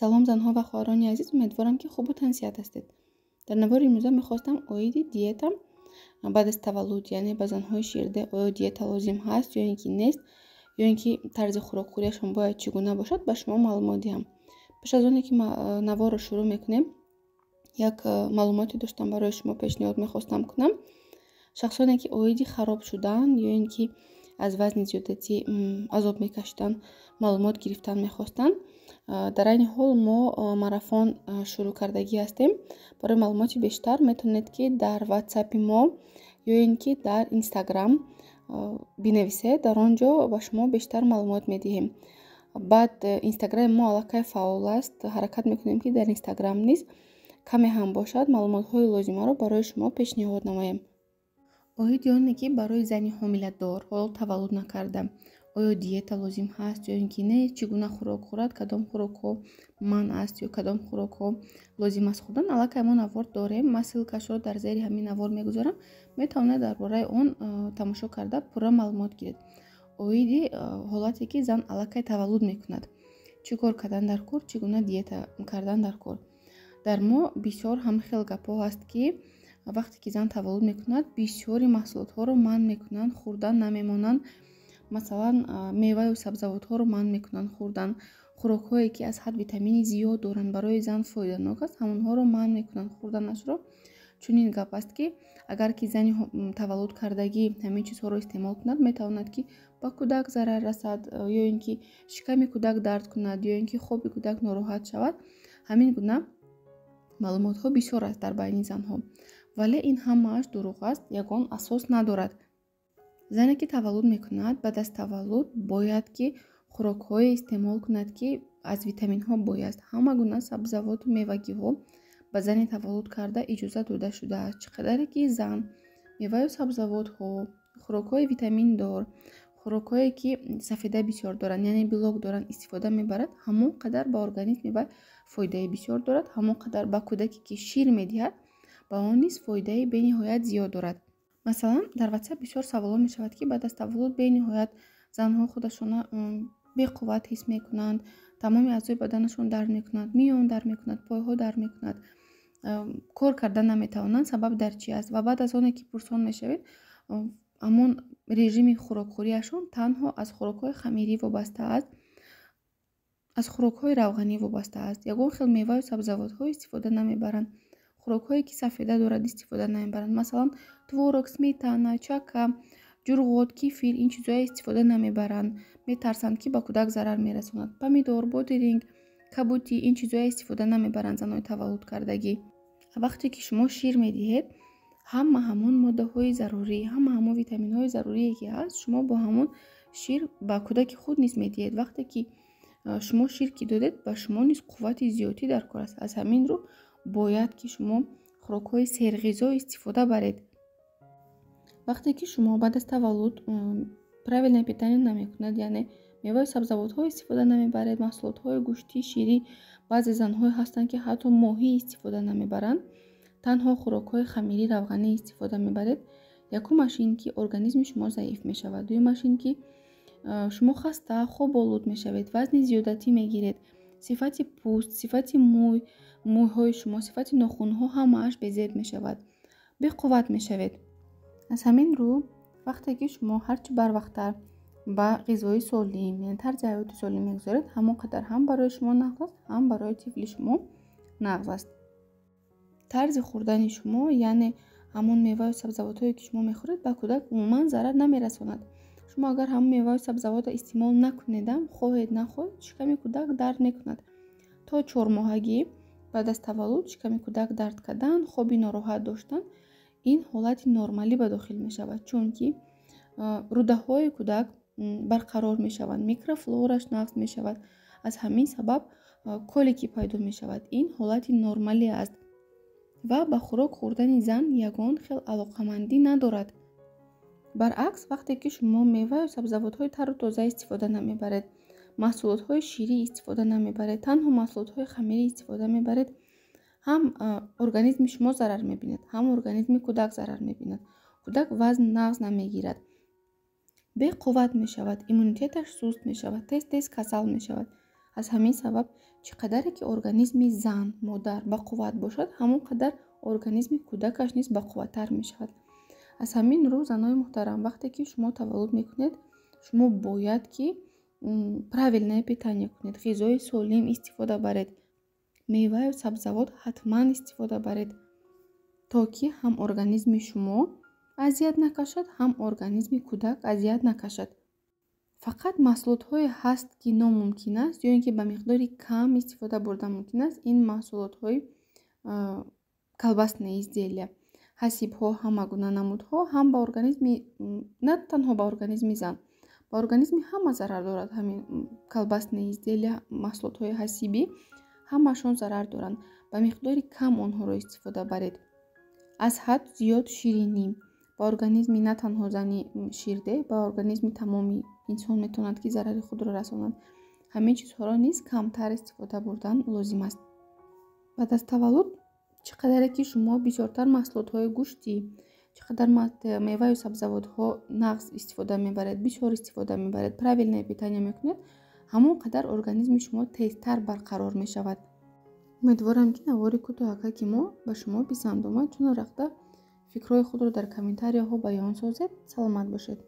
салом занҳо ва хоҳарони азиз, умедворам ки хубу тансиҳат ҳастед. дар навори имрӯза мехостам оиди диета баъд аз таваллуд, яъне ба занҳои ширде оё диета лозим ҳаст ё ин ки нест, ё ин ки тарзи хӯрокхӯрияшон бояд чӣ гуна бошад, ба шумо маълумот диҳам. пеш аз оне ки наворро шурӯъ мекунем, як маълумоте доштам барои шумо пешниҳод мехостам кунам. шахсоне ки оиди хароб шудан ё ин ки аз вазни зиёдатӣ азоб мекашидан, маълумот гирифтан мехостанд, дар айни ҳол мо марафон шурӯъ кардагӣ ҳастем. барои маълумоти бештар метавонед ки дар ватсапи мо ё ин ки дар инстаграм бинависед, дар он ҷо ба шумо бештар маълумот медиҳем. баъд инстаграми мо аллакай фаъол аст, ҳаракат мекунем ки дар инстаграм низ каме ҳам бошад маълумотҳои лозимаро барои шумо пешниҳод намоем. оиди оне ки барои зани ҳомиладор, ҳол таваллуд накарда, оё диета лозим ҳаст ё ин ки не, чӣ гуна хӯрок хӯрад, кадом хӯрокҳо манъ аст ё кадом хӯрокҳо лозим аст хӯрдан, аллакай мо навор дорем. ман ссилкашро дар зери ҳамин навор мегузорам. метавонед дар бораи он тамошо карда пурра маълумот гиред. оиди ҳолате ки зан аллакай таваллуд мекунад, чӣ кор кардан дар кор, чӣ гуна диета кардан дар кор. дар мо бисёр ҳамахел гапҳо ҳаст ки вақте ки зан таваллуд мекунад, бисёри маҳсулотҳоро манъ мекунанд, хӯрдан намемонанд. масалан меваю сабзавотҳоро манъ мекунанд хӯрдан. хӯрокҳое ки аз ҳад витамини зиёд доранд, барои зан фоиданок аст, ҳамонҳоро манъ мекунанд хӯрданашро. чунин гап аст ки агар ки зани таваллудкардагӣ ҳамин чизҳоро истеъмол кунад, метавонад ки ба кӯдак зарар расад, ё ин ки шиками кӯдак дард кунад, ё ин ки хоби кӯдак нороҳат шавад. ҳамин гуна маълумотҳо бисёр аст дар байни занҳо, вале ин ҳамааш дурӯғ аст, ягон асос надорад. зане ки таваллуд мекунад, баъд аз таваллуд бояд ки хӯрокҳое истеъмол кунад ки аз витаминҳо бой аст. ҳама гуна сабзавоту мевагиҳо ба зани таваллуд карда иҷоза дода шудааст. чӣ қадаре ки зан меваю сабзавотҳо, хӯрокҳои витаминдор, хӯрокҳое ки сафеда бисёр доранд, яъне билок доранд, истифода мебарад, ҳамон қадар ба организми вай фоидаи бисёр дорад. ҳамон қадар ба кӯдаке ки шир медиҳад, ба он низ фоидаи бениҳоят зиёд дорад. масалан дар ватсап бисёр саволҳо мешавад ки баъд аз таваллуд бениҳоят занҳо худашона беқувват ҳис мекунанд, тамоми аъзои баданашон дард мекунад, миён дард мекунад, пойҳо дард мекунад, кор кардан наметавонанд, сабаб дар чӣ аст? ва баъд аз оне ки пурсон мешавед, ҳамон режими хӯрокхӯрияшон танҳо аз хӯрокҳои хамирӣ вобаста аст, аз хӯрокҳои равғанӣ вобаста аст. ягон хел меваю сабзавотҳо истифода намебаранд, хӯрокҳое ки сафеда дорад истифода намебаранд. масалан творог, сметана, чака, ҷурғот, кефир, ин чизҳоя истифода намебаранд, метарсанд ки ба кӯдак зарар мерасонад. помидор, бодиринг, кабутӣ, ин чизҳоя истифода намебаранд занҳои таваллудкардагӣ. вақте ки шумо шир медиҳед, ҳамон моддаҳои зарурӣ, ҳамон витаминҳои зарурие ки ҳаст, шумо бо ҳамон шир ба кӯдаки худ низ медиҳед. вақте ки шумо шир ки додед, ба шумо низ қуввати зиёдӣ дар кор аст. аз ҳамин рӯ бояд ки шумо хӯрокҳои серғизо истифода баред. вақте ки шумо баъд аз таваллуд правилное питание намекунед, яъне меваи сабзавотҳо истифода намебаред, маҳсулотҳои гӯшти, ширӣ, баъзе занҳое ҳастанд ки ҳатто моҳӣ истифода намебаранд, танҳо хӯрокҳои хамирӣ, равғанӣ истифода мебаред. якумаш ин ки организми шумо заиф мешавад, дуюмаш ин ки шумо хаста, хоболуд мешавед, вазни зиёдатӣ мегиред, сифати пӯст, сифати мӯйҳои шумо, сифати нохунҳо ҳамааш безеб мешавад, беқувват мешавед. аз ҳамин рӯ вақте ки шумо ҳарчи барвақттар ба ғизои солим, яъне тарзи ҳаёти солим мегузоред, ҳамон қадар ҳам барои шумо нағз аст, ҳам барои тифли шумо нағз аст. тарзи хӯрдани шумо, яъне ҳамон меваю сабзавотҳое ки шумо мехӯред, ба кӯдак умуман зарар намерасонад. шумо агар ҳамон меваю сабзавотро истеъмол накунедам, хоҳед нахоҳед, шиками кӯдак дард мекунад. то 4 моҳагӣ баъд аз таваллуд шиками кӯдак дард кардан, хоби нороҳат доштан, ин ҳолати нормалӣ ба дохил мешавад, чунки рӯдаҳои кӯдак барқарор мешаванд, микрофлораш нағз мешавад. аз ҳамин сабаб колики пайдо мешавад. ин ҳолати нормалӣ аст ва ба хӯрок хӯрдани зан ягон хел алоқамандӣ надорад. баръакс, вақте ки шумо меваю сабзавотҳои тару тоза истифода намебаред, маҳсулотҳои ширӣ истифода намебаред, танҳо маҳсулотҳои хамирӣ истифода мебаред, ҳам организми шумо зарар мебинад, ҳам организми кӯдак зарар мебинад. кӯдак вазн нағз намегирад, беқувват мешавад, иммунитеташ суст мешавад, тез касал мешавад. аз ҳамин сабаб чӣ қадаре ки организми зан модар бақувват бошад, ҳамон қадар организми кӯдакаш низ бақувваттар мешавад. аз ҳамин рӯ, занои муҳтарам, вақте ки шумо таваллуд мекунед, шумо бояд ки правилное питание кунед, ғизои солим истифода баред, меваю сабзавот ҳатман истифода баред, то ки ҳам организми шумо азият накашад, ҳам организми кӯдак азият накашад. фақат маҳсулотҳое ҳаст ки номумкин аст ё ин ки ба миқдори кам истифода бурда мумкин аст. Ин маҳсулотҳои колбасные изделия, ҳасибҳо, ҳама гуна намудҳо ҳам ба организми, на танҳо ба организми зан, ба организми ҳама зарар дорад. ҳамин колбасные изделия, маҳсулотҳои ҳасибӣ ҳамашон зарар доранд. ба миқдори кам онҳоро истифода баред. аз ҳад зиёд ширинӣ ба организми на танҳо зани ширдеҳ, ба организми тамоми инсон метавонад ки зарари худро расонад. ҳамин чизҳоро низ камтар истифода бурдан лозим аст. баъд аз таваллуд чӣ қадаре ки шумо бисёртар маҳсулотҳои гӯшти, чӣ қадар меваю сабзавотҳо нағз истифода мебаред, бисёр истифода мебаред, правилное питание мекунед, ҳамон қадар организми шумо тезтар барқарор мешавад. умедворам ки навори кӯтоҳака мо ба шумо писанд омад. чунон рахта фикрҳои худро дар комментарияҳо баён созед. саломат бошед.